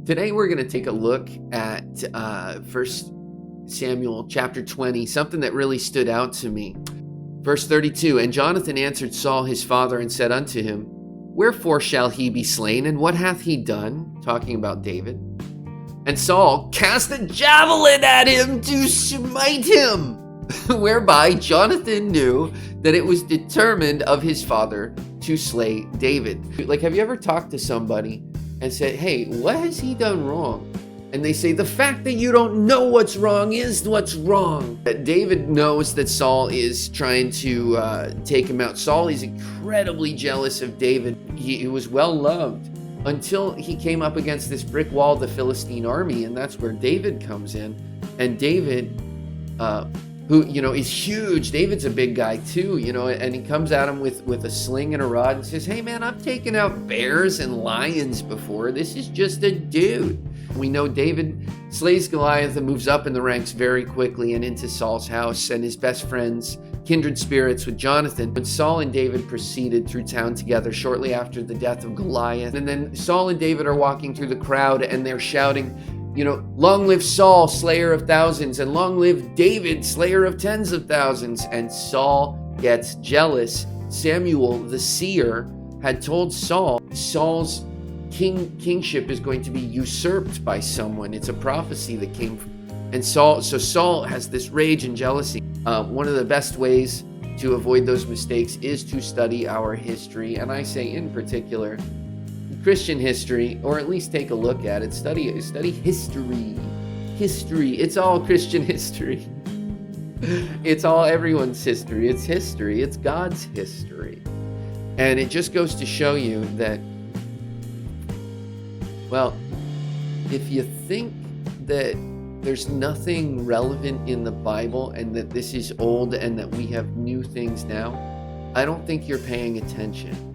Today we're going to take a look at 1 Samuel chapter 20, something that really stood out to me. Verse 32, and Jonathan answered Saul his father and said unto him, wherefore shall he be slain, and what hath he done? Talking about David. And Saul cast a javelin at him to smite him, whereby Jonathan knew that it was determined of his father to slay David. Like, have you ever talked to somebody and said, hey, what has he done wrong? And they say, the fact that you don't know what's wrong is what's wrong. That David knows that Saul is trying to take him out. Saul is incredibly jealous of David. He was well loved until he came up against this brick wall of the Philistine army, and that's where David comes in. And David, who, is huge. David's a big guy too, and he comes at him with a sling and a rod and says, hey man, I've taken out bears and lions before. This is just a dude. We know David slays Goliath and moves up in the ranks very quickly and into Saul's house, and his best friends, kindred spirits with Jonathan. When Saul and David proceeded through town together shortly after the death of Goliath, and then Saul and David are walking through the crowd and they're shouting, long live Saul, slayer of thousands, and long live David, slayer of tens of thousands. And Saul gets jealous. Samuel, the seer, had told Saul, Saul's kingship is going to be usurped by someone. It's a prophecy that came from, and Saul has this rage and jealousy. One of the best ways to avoid those mistakes is to study our history, and I say in particular Christian history, or at least take a look at it. Study history. It's all Christian history. It's all everyone's history. It's history. It's God's history. And it just goes to show you that, well, if you think that there's nothing relevant in the Bible and that this is old and that we have new things now, I don't think you're paying attention.